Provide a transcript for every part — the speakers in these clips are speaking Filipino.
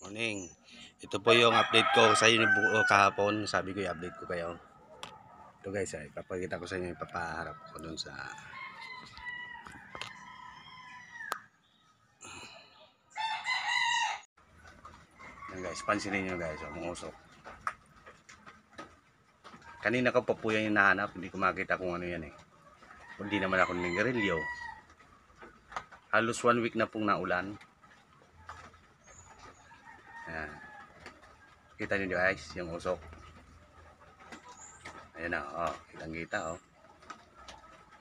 Morning. Ito po yung update ko sa inyo kahapon. Sabi ko i-update ko kayo. Ito guys, ipapakita ko sa inyo, ipapaharap ko dun sa yan guys, pansinin nyo guys, umusok. Kanina ko pa po yan hinahanap, hindi ko makita kung ano yan eh. Hindi naman ako nanggarilyo. Halos 1 week na pong naulan. Ayan. Kita nyo guys, yung usok. Ayan na, kitang kita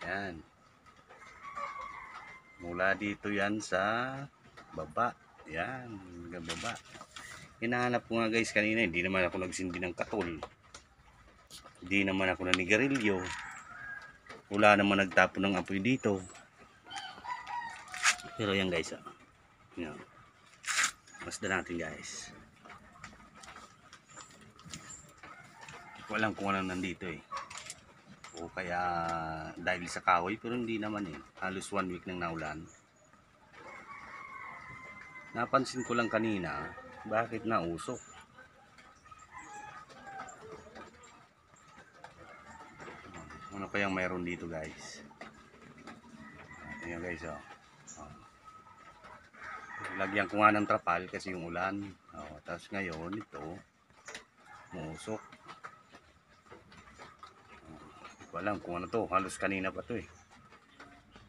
Ayan. Mula dito yan sa baba. Yan, hanggang baba. Hinahanap ko nga guys kanina, hindi naman ako nagsindi ng katol. Hindi naman ako nanigarilyo. Wala naman nagtapon ng apoy dito. Pero yan guys, yan. Masdan natin guys. Walang kung ano nandito eh. O kaya dahil sa kahoy, pero hindi naman eh. Halos 1 week nang naulan. Napansin ko lang kanina, bakit nausok? Ano kayang mayroon dito guys? Ayan guys Lagyan ko nga ng trapal kasi yung ulan. Tapos ngayon ito, musok. Hindi ko alam kung ano to. Halos kanina pa to eh.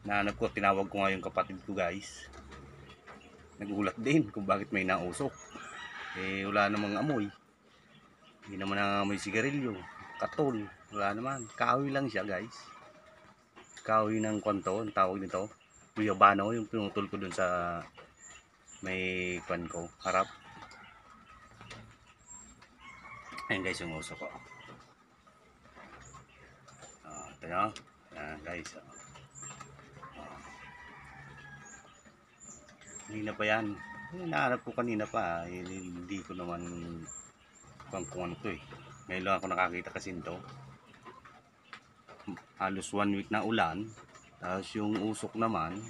Nahanap ko, tinawag ko nga yung kapatid ko guys. Nagulat din kung bakit may nausok. Eh wala namang amoy. Hindi naman nangamoy sigarilyo. Katol. Wala naman. Kahoy lang siya guys. Kahoy ng kwanto. Ang tawag nito. Guyabano. Yung pinutol ko dun sa may kwan ko. Harap. Ayan guys yung usok ko. Ito nyo. Ayan guys. Kanina pa yan. Hinahanap ko kanina pa. Hindi ko naman kung ano to eh. Ngayon lang ako nakakita kasi nito. Halos 1 week na ulan. Tapos yung usok naman,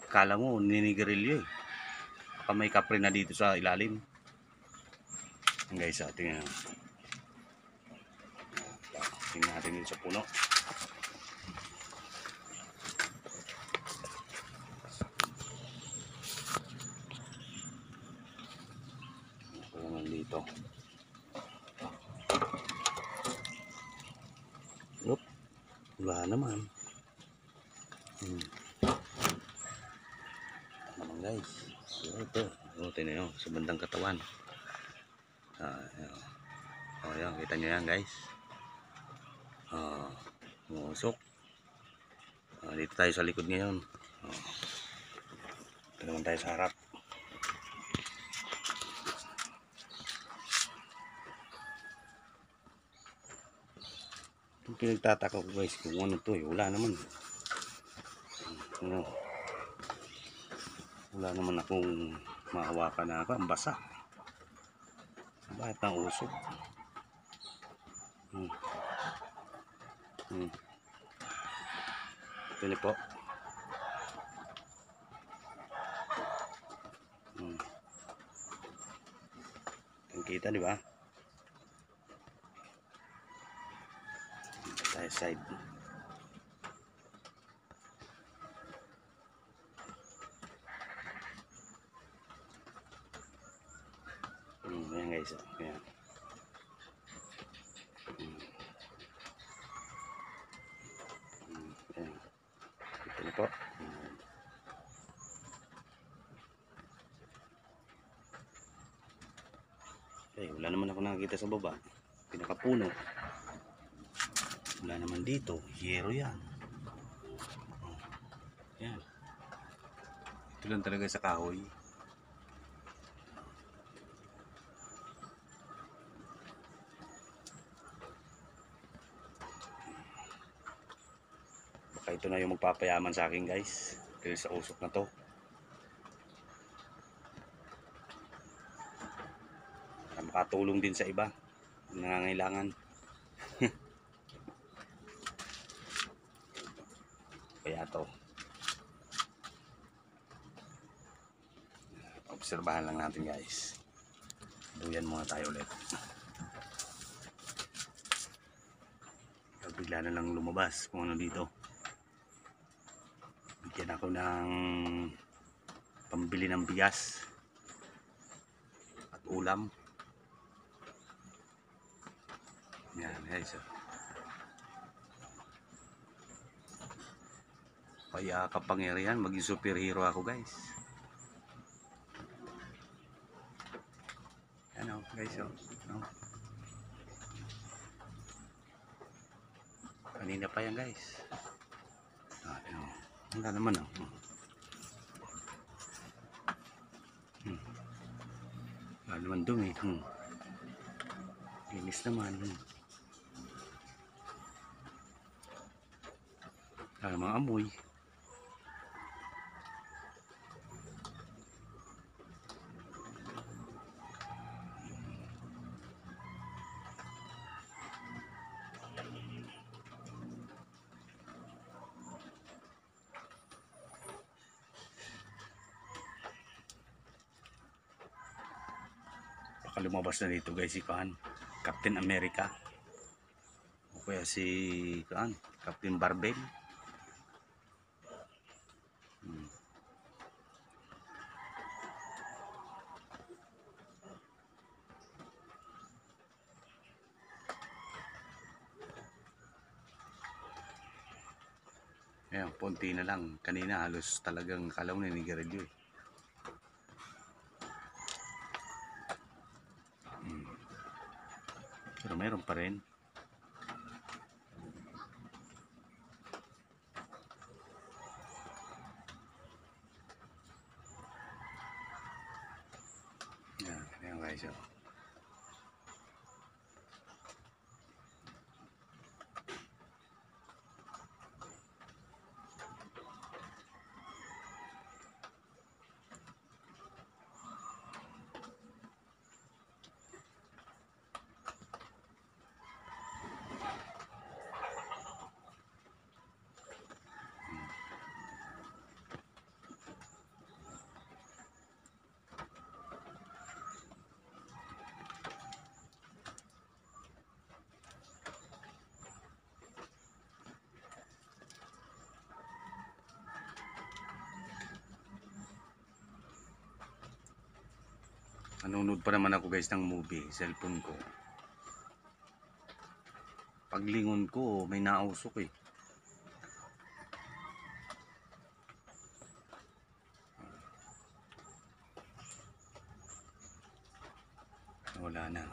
kala mo ninigarilyo eh. Baka may kapre na dito sa ilalim. Guys, tingnan natin dito sa puno. Ito naman dito. Oop, wala naman. Naman guys. Ito. Tingnan nyo sa bandang katawan. Ayan, kita nyo yan guys. Musok. Dito tayo sa likod ngayon. Ito naman tayo sa harap. Itong pinagtataka ko guys kung ano to eh. Wala naman. Wala naman akong mahawakan na ang basa. Bakit ang usok? Ito po. Kita di ba? Tayo side. Ayan guys. Ayan. Ito po. Okay, wala naman ako nakakita sa baba. Pinakapuno. Wala naman dito. Yero yan. Yan. Ito lang talaga sa kahoy. Baka ito na yung magpapayaman sa akin guys. Dahil sa usok na to. Makatulong din sa iba nangangailangan. Kaya to obserbahan lang natin guys. Duyan muna tayo ulit. Bigla na lang lumabas kung ano dito. Bigyan ako ng pambili ng bigas at ulam. Yan guys. Kaya kapangyarihan, maging superhero ako guys. Yan o guys o. Kanina pa yan guys. Wala naman o. Wala naman dumi. Linis naman. Wala namang amoy. Baka lumabas na dito guys si Captain America o kaya si Captain Barbell. Ayan, punti na lang. Kanina halos talagang kalaw na nigaradyo eh. Pero meron pa rin. Ayan guys. Nanonood pa naman ako guys ng movie, cellphone ko. Paglingon ko, may nausok eh. Wala na.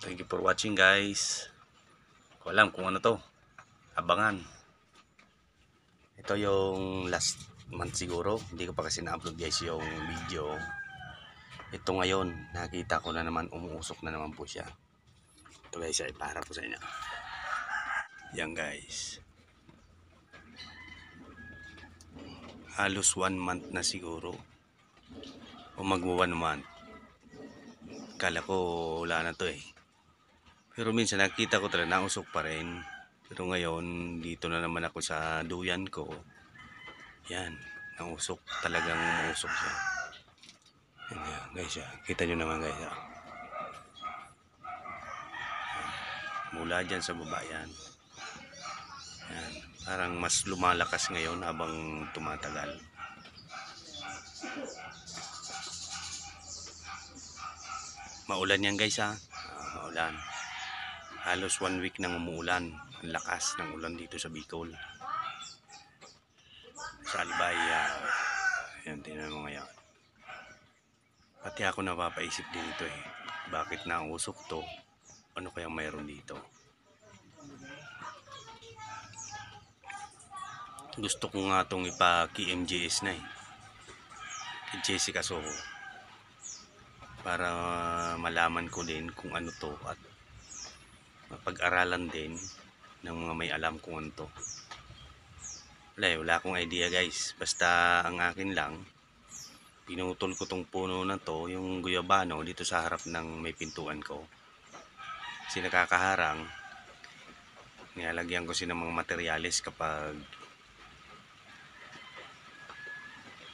Thank you for watching guys. Ko alam kung ano to. Abangan. Ito yung last month siguro. Hindi ko pa kasi na-upload guys yung video. Ito ngayon, nakita ko na naman, umuusok na naman po siya. Ito guys, ay para po sa inyo. Yan guys. Halos 1 month na siguro. O magwa 1 month. Kala ko wala na to eh. Pero minsan nakita ko talaga nausok pa rin. Pero ngayon, dito na naman ako sa duyan ko. Yan, nausok. Talagang nausok siya. Yan guys, kita nyo naman guys. Mula dyan sa baba yan. Yan, parang mas lumalakas ngayon habang tumatagal. Maulan yan guys maulan. Halos 1 week nang umuulan. Ang lakas ng ulan dito sa Bicol. Sa Albaya. Yan, tingnan mo ngayon. Pati ako napapaisip din ito eh. Bakit nausok to? Ano kaya mayroon dito? Gusto ko nga itong ipa-KMJS na eh. Kay Jessica Soho. para malaman ko din kung ano to at mapag-aralan din ng mga may alam kung ano to. Wala akong idea guys, basta ang akin lang, pinutol ko tong puno na to, yung guyabano dito sa harap ng may pintuan ko kasi nakakaharang. Nilalagyan ko ng mga materyales kapag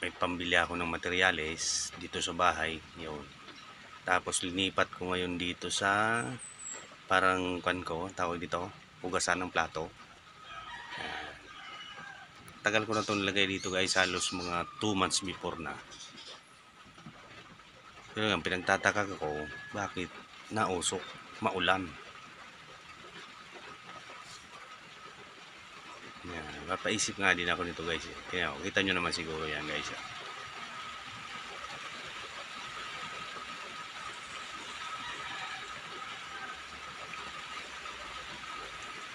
may pambili ako ng materyales dito sa bahay. Yun. Tapos linipat ko ngayon dito sa parang tawag dito, hugasan ng plato. Tagal ko na itong nilagay dito guys, halos mga 2 months before na. Pero nga, pinagtataka ko bakit nausok, maulan. Yan, mapaisip nga din ako nito guys. Kaya kita nyo naman siguro yan guys.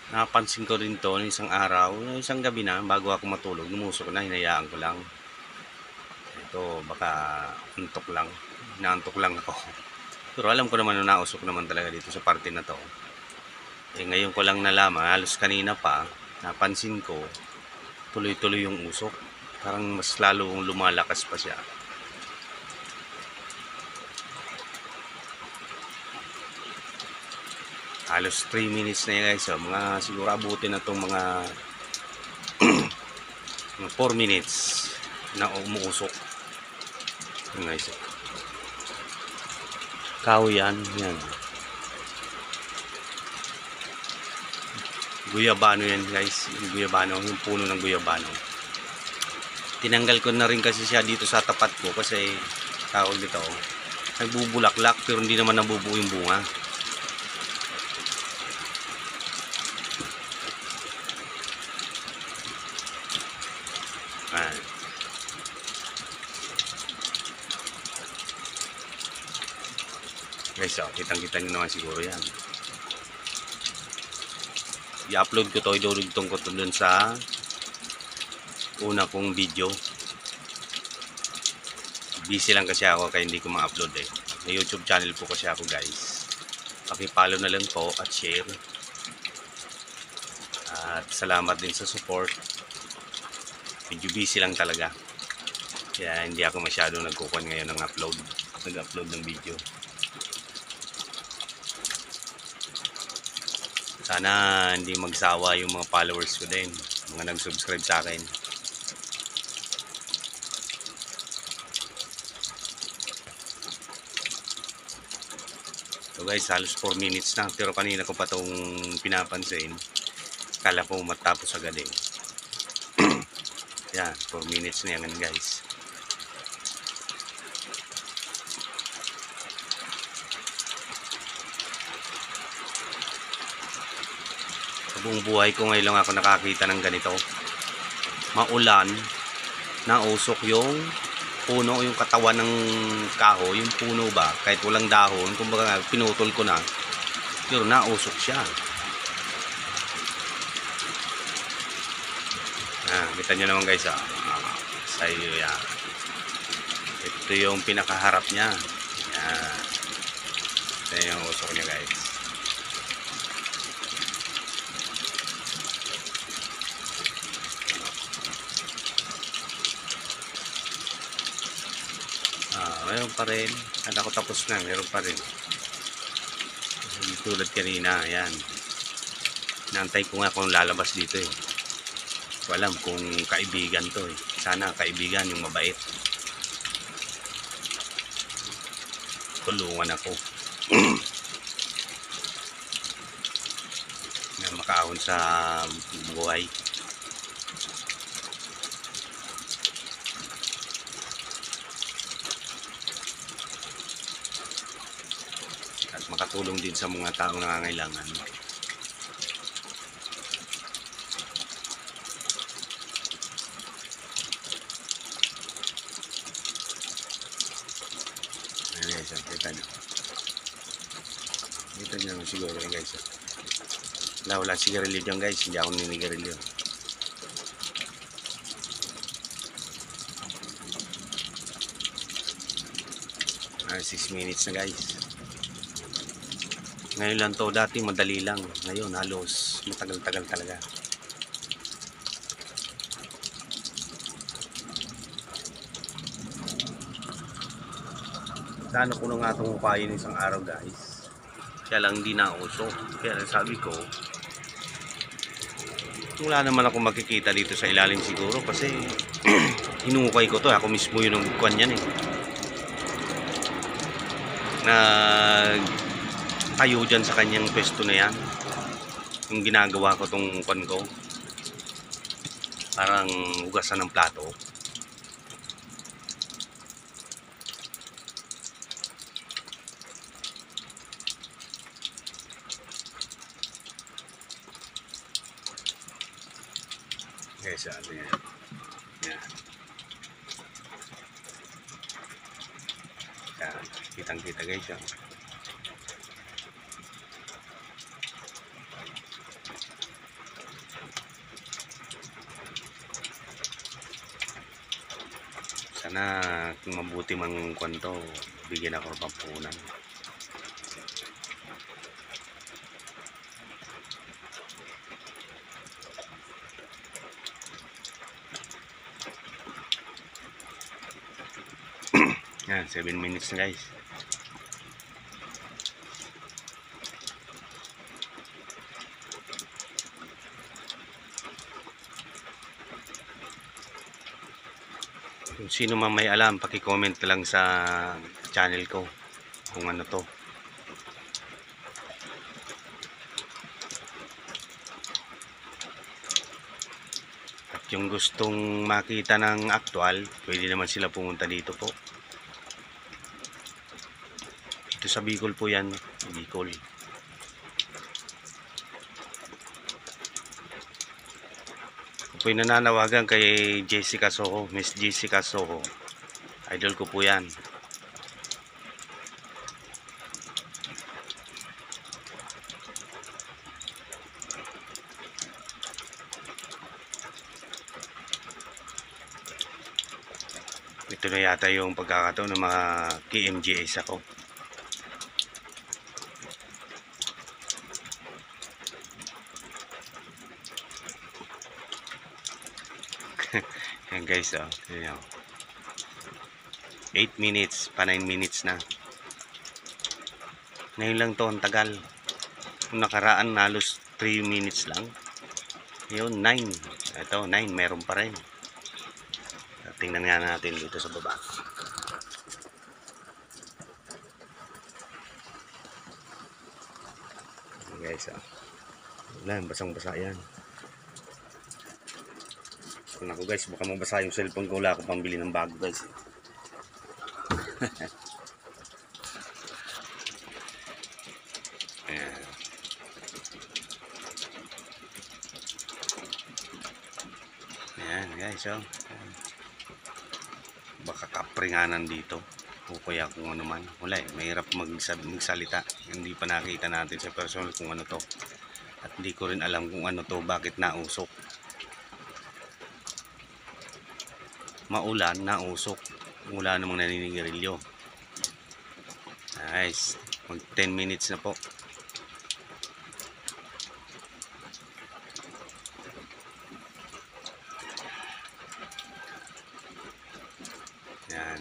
Napansin ko rin to ng isang araw, isang gabi na bago ako matulog, lumusok na, hinayaan ko lang. Ito baka antok lang, naantok lang ako. Pero alam ko naman na nausok naman talaga dito sa parte na to. Ngayon ko lang nalaman, halos kanina pa, napansin ko, tuloy-tuloy yung usok. Parang mas lalong lumalakas pa siya. Halos 3 minutes na yan guys. So, mga siguro abutin na itong mga 4 minutes na umuusok. Yan guys. Kahoy yan. Guyabano yan guys, yung guyabano, yung puno ng guyabano. Tinanggal ko na rin kasi siya dito sa tapat ko kasi tawag dito, nagbubulaklak pero hindi naman nabubuo yung bunga. Guys, kitang-kita nyo naman siguro yan. I-upload ko to, idurugtong ko to dun sa una kong video. Busy lang kasi ako kaya hindi ko ma-upload eh. May YouTube channel po kasi ako guys. Paki-follow na lang po at share. At salamat din sa support. Medyo busy lang talaga. Kaya hindi ako masyadong nagkukuhan ngayon ng nag-upload ng video. Sana hindi magsawa yung mga followers ko din, mga nag-subscribe sa akin. So guys, halos 4 minutes na, pero kanina ko pa itong pinapansin. Kala ko matapos agad eh. Yan, 4 minutes na yan guys. Buong buhay ko ngayon lang ako nakakita ng ganito. Maulan, nausok yung puno, yung katawan ng kahoy, yung puno ba, kahit walang dahon, kumbaga pinutol ko na, pero nausok siya. Kita nyo naman guys, sa iyo yan. Ito yung pinakaharap niya. Yan. Ito yung usok niya guys. Mayroon pa rin. Kala ko tapos na. Mayroon pa rin. Tulad kanina. Ayan. Naantay ko nga kung lalabas dito eh. Ko alam kung kaibigan to eh. Sana kaibigan yung mabait. Tulungan ako. Na makaahon sa buhay. Makatulong din sa mga taong nangangailangan. Ayan guys, kita nyo. Kita nyo naman siguro guys. Wala sigarilyo dyan guys, hindi ako ninigarilyo. 6 minutes na guys. Ngayon lang to, dati madali lang. Ngayon halos matagal-tagal talaga. Sana ko na nga itong upayin isang araw guys. Kaya lang hindi nauso. Kaya sabi ko, wala naman ako makikita dito sa ilalim siguro kasi hinukay ko to. Ako mismo yun ang kwan yan eh. Tayo dyan sa kanyang pwesto na yan. Yung ginagawa ko tong kwan ko. Parang hugasan ng plato. Guys, ano yan? Yan. Yan. Kitang-kita guys yan. Sana kung mabuti mang kwanto, bigyan ako ng pampunan. Yan, 7 minutes na guys. Kung sino man may alam, paki-comment lang sa channel ko kung ano to. At yung gustong makita ng actual, pwede naman sila pumunta dito po. Ito sa Bicol po yan, Bicol. Ako'y nananawagan kay Jessica Soho, Miss Jessica Soho. Idol ko po yan. Ito na yata yung pagkakataon ng mga KMJS ako. Yan guys, oh, yun, 8 minutes pa 9 minutes na. Ngayon lang to, ang tagal. Kung nakaraan halos 3 minutes lang. Yun, 9. Ito, 9, meron pa rin. Tingnan nga natin dito sa baba. Yan guys, oh. Wala, basang-basa yan. Kung ako guys, baka mabasa yung cellphone ko, wala akong pambili ng bago guys. Ayan. Ayan guys, oh. Ayan. Baka kapringanan dito o kaya kung ano man. Wala eh, mahirap magsalita. Hindi pa nakita natin sa personal kung ano to. At hindi ko rin alam kung ano to, bakit nausok. Maulan, nausok. Wala namang naninigarilyo. Nice. Mag 10 minutes na po. Yan.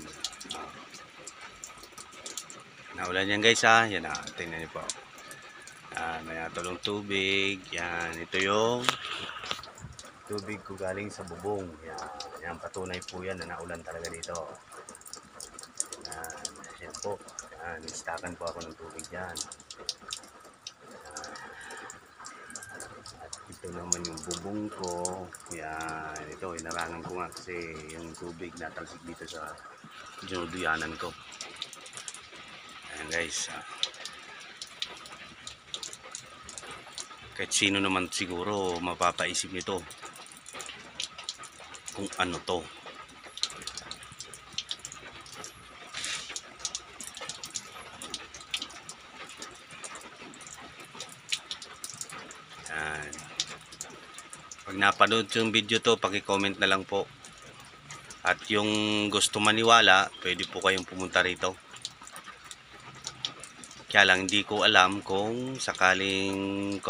Naulan yan guys ha. Yan na. Tingnan niyo po. Yan. May natulong tubig. Yan. Ito yung tubig ko galing sa bubong. Yan. Yan. Patunay po yan na naulan talaga dito. Yan. Yan po. Yan. Istakan po ako ng tubig dyan. At ito naman yung bubong ko. Yan. Ito. Inarangan ko nga kasi yung tubig natalsik dito sa dinuduyanan ko. Ayan guys. Kahit sino naman siguro mapapaisip nito kung ano to. Yan. Pag napanood yung video to, paki-comment na lang po. At yung gusto maniwala, pwede po kayong pumunta rito. Kaya lang hindi ko alam kung sakaling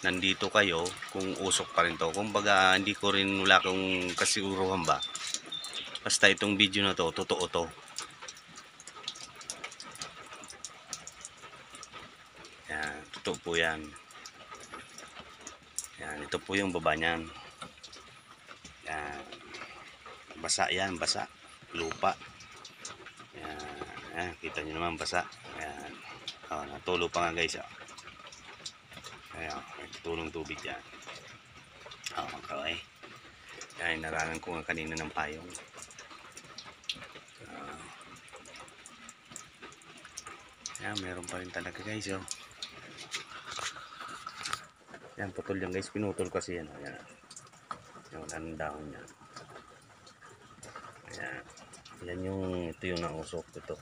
nandito kayo, kung usok pa rin to. Kumbaga hindi ko rin, wala akong kasiguruhan ba. Basta itong video na to, totoo to. Yan, totoo po yan. Yan, ito po yung baba niyan. Yan. Basa yan, basa. Lupa. Yan, yan, kita nyo naman basa. Yan. Oh, natulo pa nga guys. Ayan, tulong tubig yan. Okay. Yan, nararan ko nga kanina ng payong. Yan, meron pa rin talaga guys. Yan, putol yan guys. Pinutol kasi yan. Ayan. Yung anong dahon yan. Ayan. Yan yung, ito yung nausok. Ito.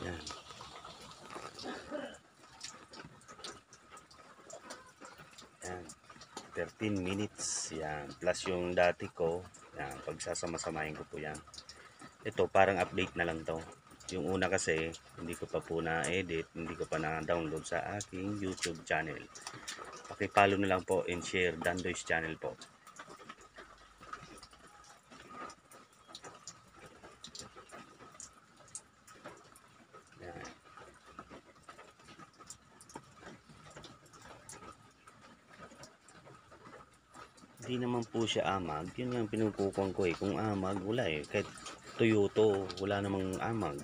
Yan. Yan. 13 minutes. Yan. Plus yung dati ko. Yan. Pagsasama-samahin ko po yan. Ito parang update na lang to. Yung una kasi hindi ko pa po na-edit, hindi ko pa na-download sa aking YouTube channel. Paki-follow na lang po and share Dandoy's channel po. Yan. Hindi naman po siya amag. Yun yung pinupukuan ko eh. Kung amag, wala eh. Kahit tuyo to, wala namang amag.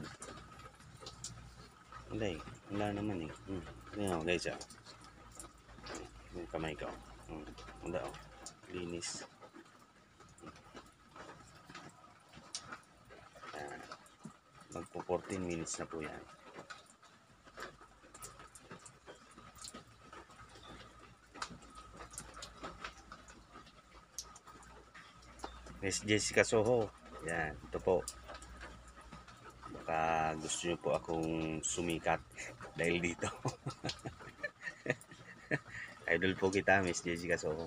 Wala eh. Wala naman eh. Yan guys ah. Yung kamay ko. Wala oh. Linis. Magpo 14 minutes na po yan. Miss Jessica Soho. Yan, ito po. Baka gusto nyo po akong sumikat dahil dito. Idol po kita, Miss Jessica Soho.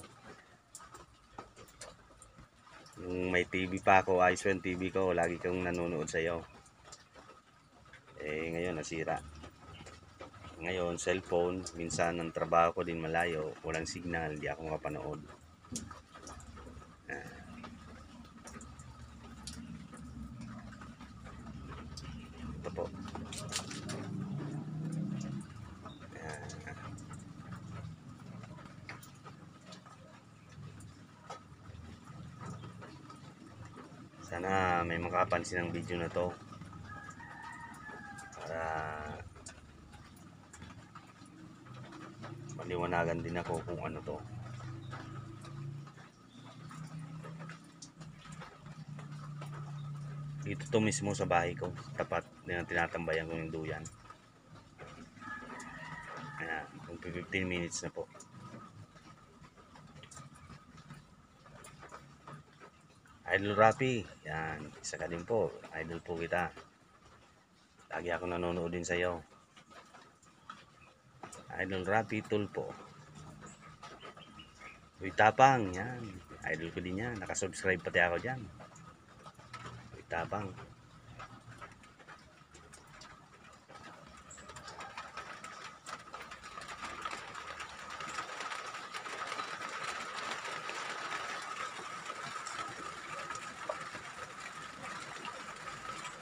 Yung may TV pa ako, Ice1 TV ko, lagi kang nanonood sa'yo. Eh, ngayon nasira. Ngayon, cellphone, minsan ang trabaho ko din malayo, walang signal, di ako makapanood. Ito po. Sana may makapansin ng video na to para maliwanagan din ako kung ano to. Dito to mismo sa bahay ko, tapat na tinatambayan ko yung duyan. Ayan, 15 minutes na po. Idol Rapi, yan, isa ka din po, idol po kita. Lagi ako nanonood din sa'yo. Idol Rapi Tulpo. Uy Tapang, yan, idol ko din yan, nakasubscribe pati ako dyan. Uy Tapang.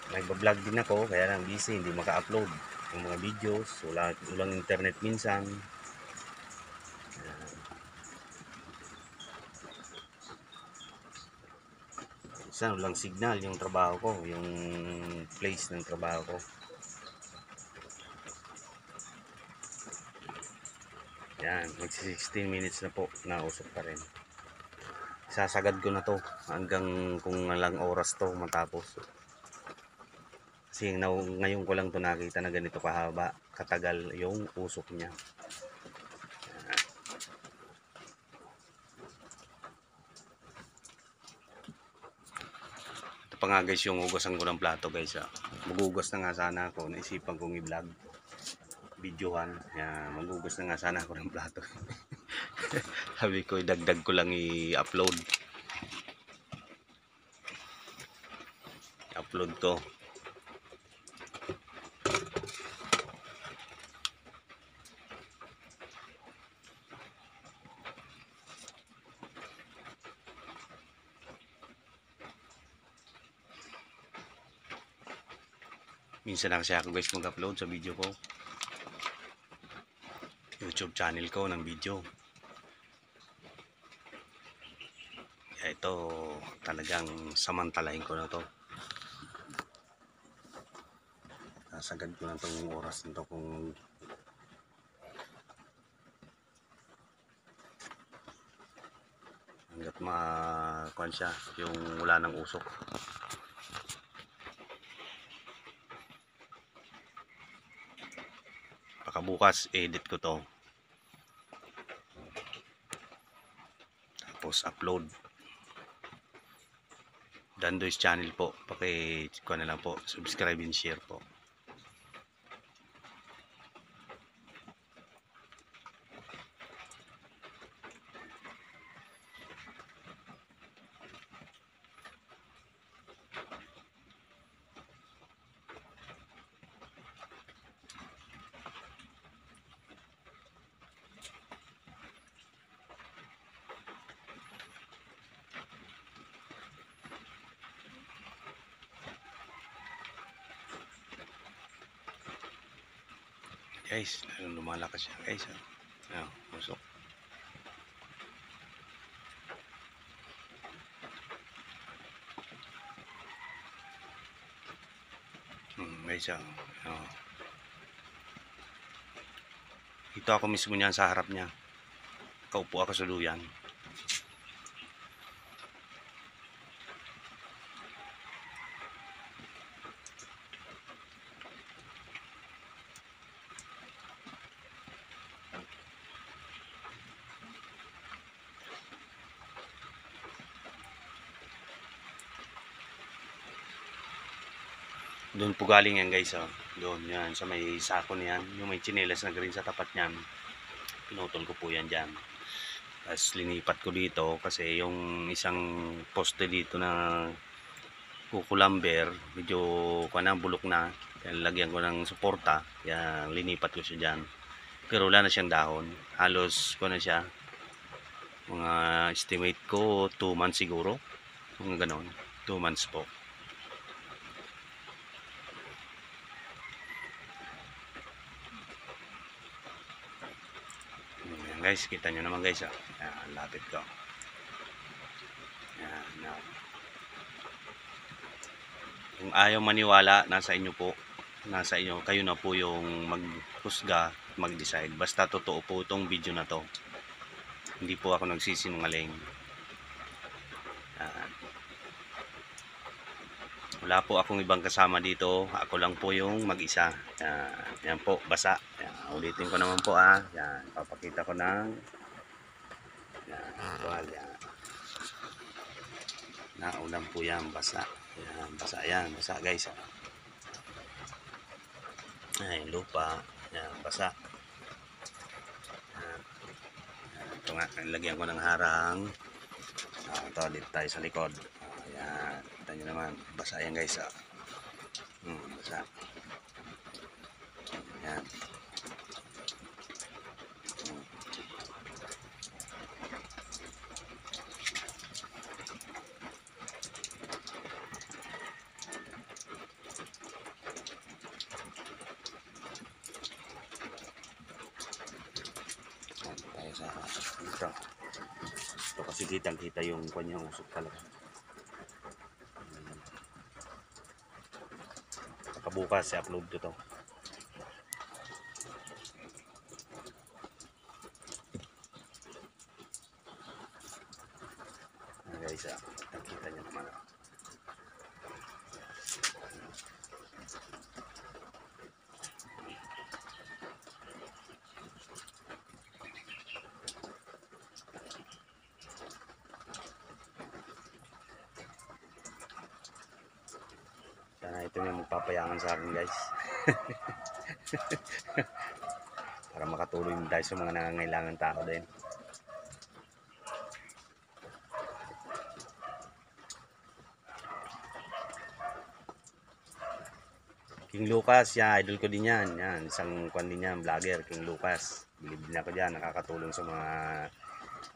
Nagbablog din ako, kaya lang busy, hindi maka-upload ng mga videos, walang internet minsan. Minsan walang signal yung trabaho ko, yung place ng trabaho ko. Yan, magsi 16 minutes na po, nausap pa rin. Sasagad ko na to hanggang kung alang oras to matapos. Kasi ngayon ko lang to nakita na ganito kahaba, katagal yung usok niya. Ito pa nga guys yung hugasan ko ng plato guys. Magugas na nga sana ako, naisipan kong i-vlog, videohan. Yan, magugas na nga sana ako ng plato. Sabi ko idagdag ko lang i-upload. upload ko. Minsan lang kasi ako guys mag-upload sa video ko. YouTube channel ko ng video. Kaya ito talagang samantalahin ko na to. Nasagad ko na itong oras nito kung hanggat makakuan siya yung wala ng usok. Bukas edit ko to, tapos upload. Dandoy's channel po, paki-ko na lang po, subscribe and share po. Guys, lumalakas siya guys. Musok. Guys, ito ako mismo niyan sa harap niya. Kaupo ako sa luyan. Doon po galing yan guys, doon yan sa may sako niyan, yung may tsinelas na green sa tapat niyan, pinutol ko po yan dyan. Tapos linipat ko dito kasi yung isang poste dito na kukulamber medyo bulok na, kaya lagyan ko ng suporta, kaya linipat ko siya dyan. Pero wala na siyang dahon, halos na siya, mga estimate ko 2 months siguro, mga ganon, 2 months po. Guys, kita nyo naman guys, Ayan, lapit ko. Ayan, kung ayaw maniwala, nasa inyo po, nasa inyo, kayo na po yung maghusga, mag-decide. Basta totoo po itong video na to, hindi po ako nagsisinungaling. Wala po akong ibang kasama dito, ako lang po yung mag-isa. Yan po, basa. Ulitin ko naman po yan, papakita ko ng yan. Naulam po yan, basa. Yan, basa guys. Ay, lupa. Yan, basa. Yan. Ito nga, lagyan ko ng harang. Ito, dito tayo sa likod. Yan, kita nyo naman, basa yan guys. Basa. Yan. Ito kasi kitang-kita yung kanyang usok talaga. Bukas i-upload ko to. Guys, nakita nyo naman. Sana ito yung magpapayangan sa akin guys. Para makatulong tayo sa mga nangangailangan tao din. King Lucas, yan, idol ko din yan. Yan, isang kwan din yan, vlogger, King Lucas. Bilib din ako dyan, nakakatulong sa mga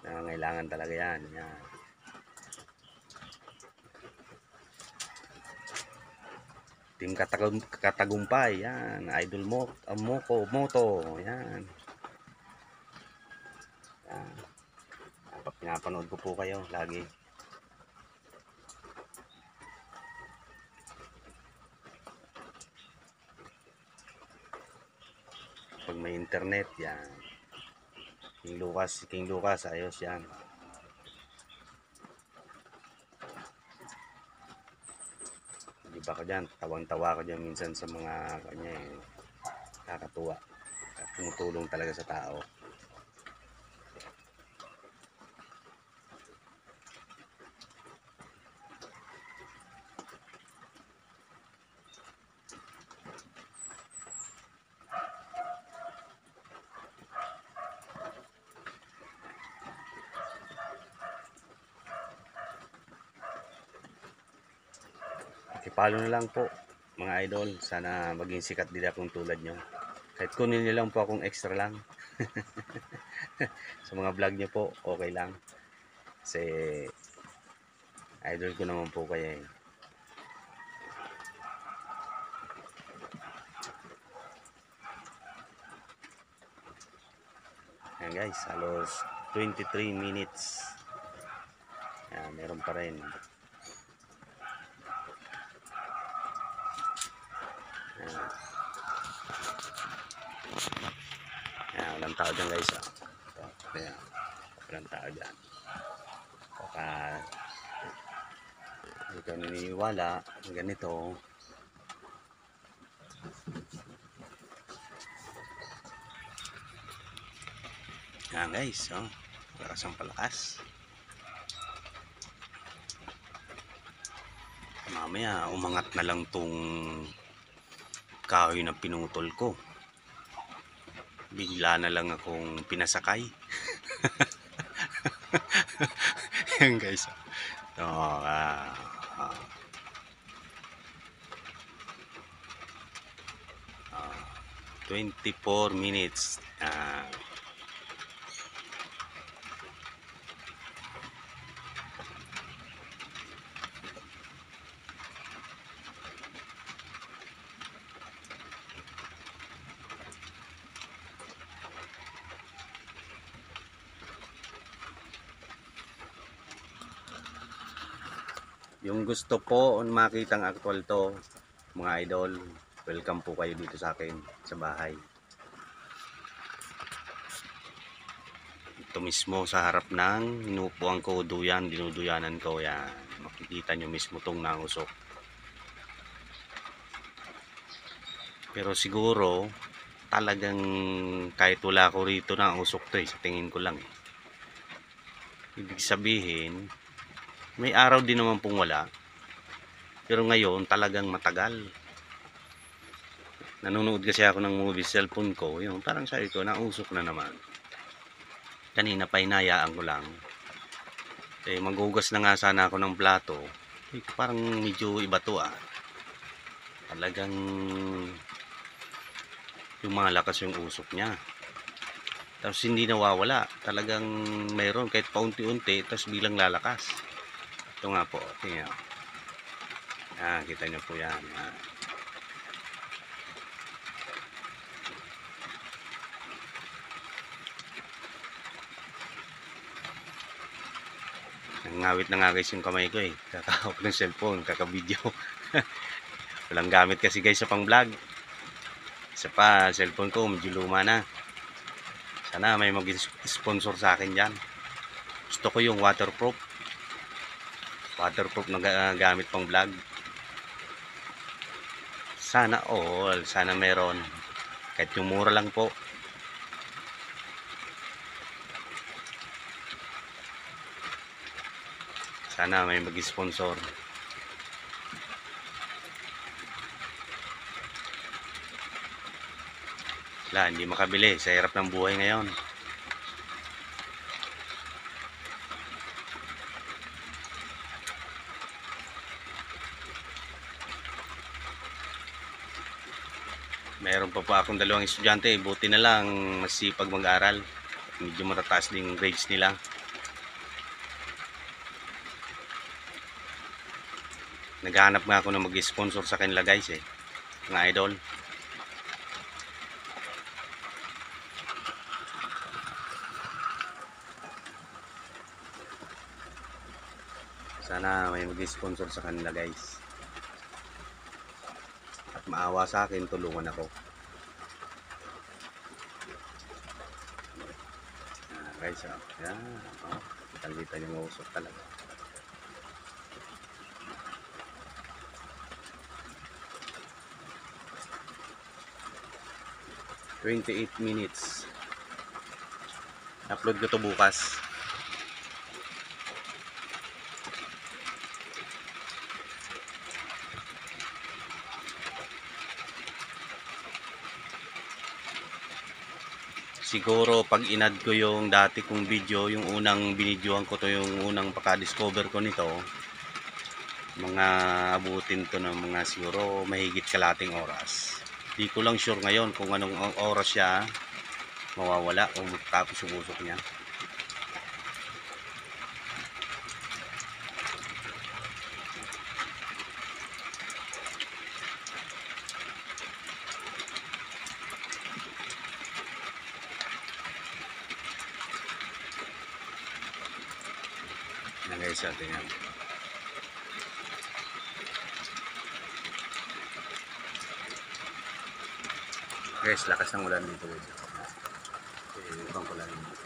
nangangailangan talaga yan. Yan. Team Katagumpay, yan. Idol mo, Moto, yan. Yan. Pinapanood ko po kayo lagi. Pag may internet, yan. King Lucas, ayos yan. Di ba ka dyan? Tawang-tawa ka dyan minsan sa mga kanya eh. Nakakatuwa. Tumutulong talaga sa tao. Ipalo na lang po mga idol, sana maging sikat din akong tulad nyo, kahit kunin nyo lang po akong extra lang. Sa mga vlog nyo po okay lang, kasi idol ko naman po kayo eh. Yan guys, halos 23 minutes. Yan, meron pa rin. Yan, walang tao dyan guys. Yan, walang tao dyan. Baka hindi ka naniniwala ganito. Yan guys, oh, lakas ang palakas. Mamaya umangat na lang tong kahoy na pinutol ko. Bigla na lang akong pinasakay. Yan guys. Oh, 24 minutes. Yung gusto po makitang actual to, mga idol, welcome po kayo dito sa akin sa bahay. Ito mismo sa harap ng inuupuan ko, dinuduyanan ko yan. Makikita nyo mismo tong nangusok. Pero siguro talagang kahit wala ko rito nangusok to eh, sa tingin ko lang eh. Ibig sabihin may araw din naman pong wala, pero ngayon talagang matagal. Nanonood kasi ako ng movie, cellphone ko, yung parang sabi ko, nausok na naman. Kanina pa hinayaan ko lang. Eh, maghugas na nga sana ako ng plato. Eh, parang medyo iba to ah. Talagang yung mga lakas yung usok niya. Tapos hindi nawawala. Talagang mayroon kahit paunti-unti, tapos bilang lalakas. Ito nga po, tingnan. Kita nyo po yan. Nangawit na nga guys yung kamay ko eh. Kakahawak ng cellphone, kakabideo. Walang gamit kasi guys sa pang vlog. Isa pa, cellphone ko medyo luma na. Sana may mag-sponsor sa akin dyan. Gusto ko yung waterproof na gamit pang vlog. Sana all, sana meron. Kahit yung mura lang po. Sana may mag-sponsor. Wala, hindi makabili sa hirap ng buhay ngayon. Meron pa akong dalawang estudyante, buti na lang masipag mag-aral. Medyo matataas din yung grades nila. Naghahanap nga ako ng mag-sponsor sa kanila guys mga idol. Sana may mag-sponsor sa kanila guys. At maawa sa akin, tulungan ako. Guys, yan. Kita yung usok talaga. "28 minutes. Upload ko to bukas. Siguro pag inad ko yung dati kong video, yung unang binidyohan ko to, yung unang paka-discover ko nito, mga abutin to ng mga siguro mahigit kalating oras. Di ko lang sure ngayon kung anong oras siya mawawala o tapos yung usok niya. Yan guys, tingnan. Guys, lakas ng ulan dito guys. Ibang ko lang dito.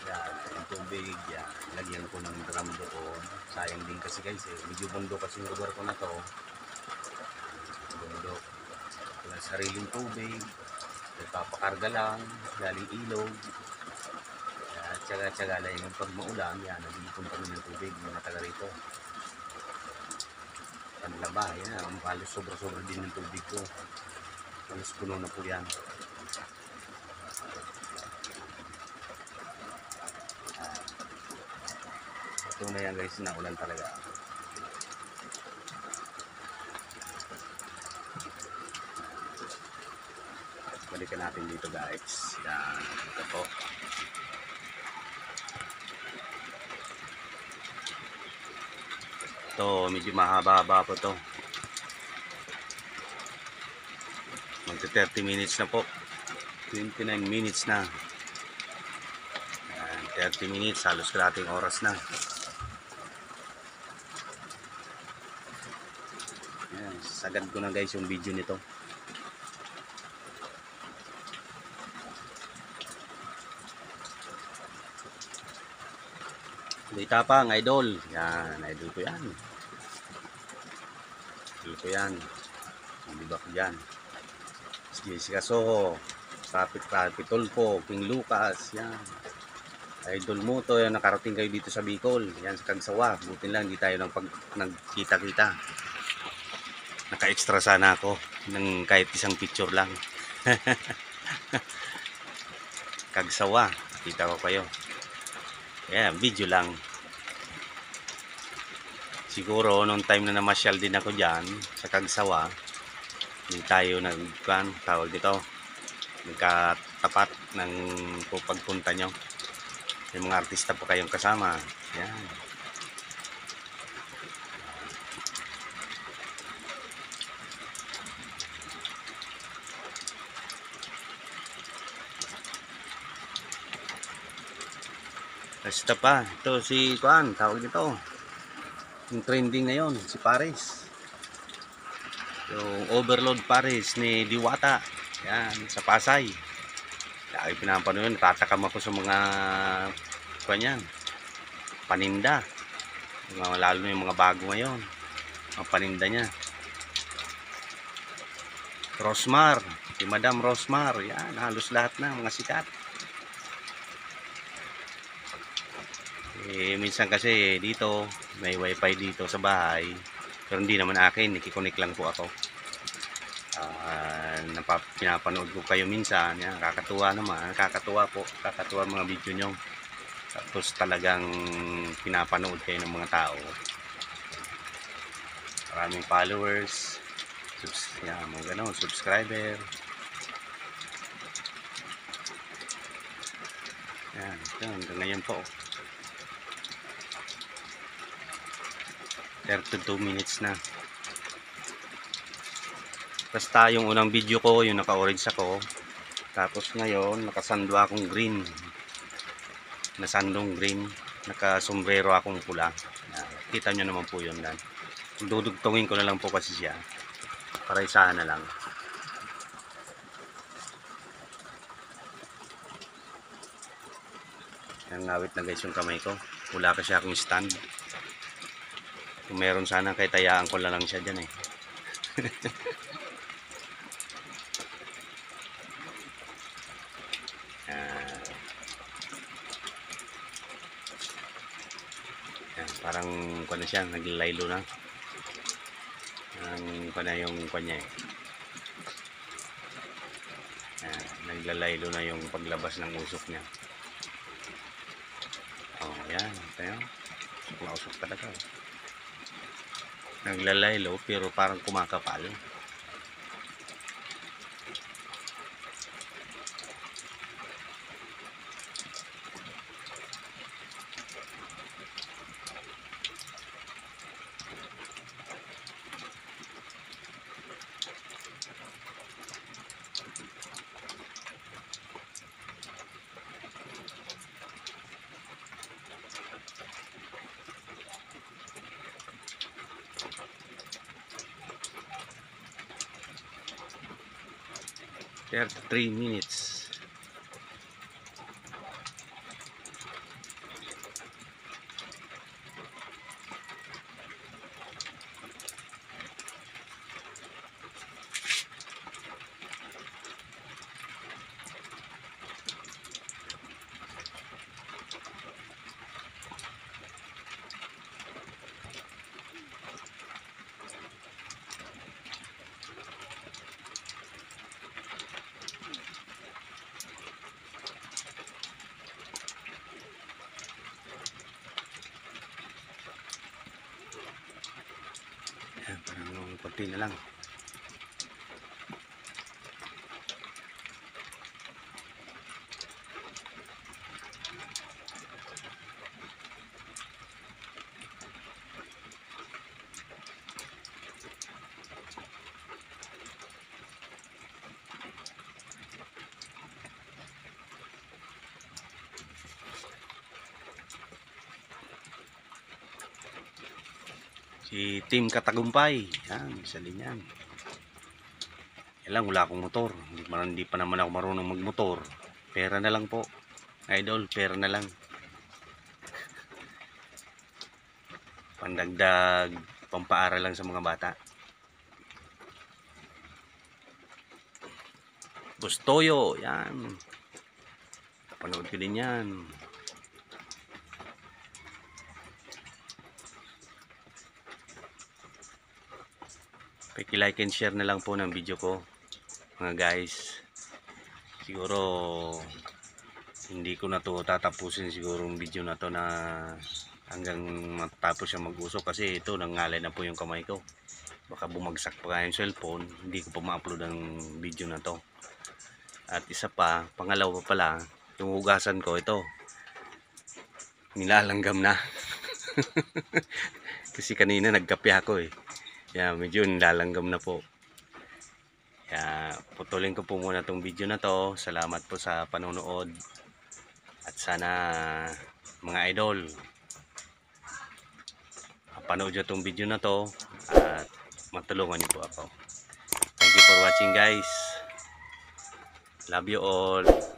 Yan, yung tubig, yan. Lagyan ko ng drum doon. Sayang din kasi guys medyo bundok kasi yung lugar ko na to. Bundok. Wala sariling tubig. Nagpapakarga lang, galing ilog. Tsaga-tsaga lang yung pag maulan, yan, nag-iipon kami ng tubig, mga taga rito. Panlaba, yan, halos sobra-sobra din ng tubig ko. Halos puno na po yan. Ito na yan guys, naulan talaga. Balikan natin dito guys. Yan, ito po. Ito, medyo mahaba-haba po to. Magta 30 minutes na po. 29 minutes na. Ayan, 30 minutes, halos kalating oras na. Ayan, sagad ko na guys yung video nito. Dita pa ang idol. Yan, idol ko yan. Idol ko yan. Hindi ba ko dyan? Jessica Soho. Kapitol po. King Lucas. Yan. Idol mo to. Yan, nakarating kayo dito sa Bicol. Yan, sa Kagsawa. Butin lang, di tayo nagkita-kita. Naka-extra sana ako ng kahit isang picture lang. Kagsawa. Kita ko kayo. Yan, video lang. Siguro nung time na namasyal din ako dyan sa Kagsawa, hindi tayo tawag dito, nagkatapat ng pagpunta nyo. Yung mga artista po kayong kasama. Yan. Basta pa, ito si Kuan, tawag dito. Yung trending ngayon, si Paris. Yung Overload Paris ni Diwata. Yan, sa Pasay. Kaya pinapanood yun, natatakam ako sa mga Kuan yan, paninda. Lalo na yung mga bago ngayon. Ang paninda niya. Rosmar, si Madam Rosmar. Yan, halos lahat na, mga sikat. Minsan kasi dito may wifi dito sa bahay, pero hindi naman akin, nakikonnect lang po ako. Pinapanood ko kayo minsan, yan, kakatuwa naman, kakatuwa po, kakatuwa mga video nyo. Tapos talagang pinapanood kayo ng mga tao, maraming followers. Yan, mga ganon, subscriber. Yan, hanggang ngayon po. 32 minutes na. Basta yung unang video ko, yung naka-orange ako. Tapos ngayon, nakasandwa akong green. Nasandong green. Nakasombrero akong pula. Kita nyo naman po yun dan. Dudugtungin ko na lang po kasi siya. Para isahan na lang. Yan, ngawit na guys yung kamay ko. Wala kasi akong stand. Kung meron sana, kay tayaan ko na lang siya dyan eh. Yan, parang kuha na siya, naglalaylo na. Kuha na yung kuha niya eh. Yan, naglalaylo na yung paglabas ng usok niya. Oh, yan. Tayo. Usok talaga. Naglalaylo pero parang kumakapal. There 3 minutes. Yan, parang konti na lang. Si Team Katagumpay. Yan, isa din yan. Yan lang, wala akong motor. Hindi pa naman ako marunong magmotor. Pera na lang po. Idol, pera na lang. Pandagdag, pampaaral lang sa mga bata. Bustoyo, yan. Panood ko din yan. Paki-like and share na lang po ng video ko, mga guys. Siguro hindi ko na to tatapusin siguro yung video na to na hanggang matapos siya mag-usok, kasi ito nangalay na po yung kamay ko. Baka bumagsak pa yung cellphone, hindi ko pa ma-upload ang video na to. At isa pa, pangalawa pala, yung hugasan ko ito nilalanggam na. Kasi kanina nagkape ako eh. Yeah, medyo nilalanggam na po. Kaya putulin ko po muna tong video na to. Salamat po sa panonood. At sana mga idol, panood nyo tong video na to at matulungan niyo po ako. Thank you for watching guys. Love you all.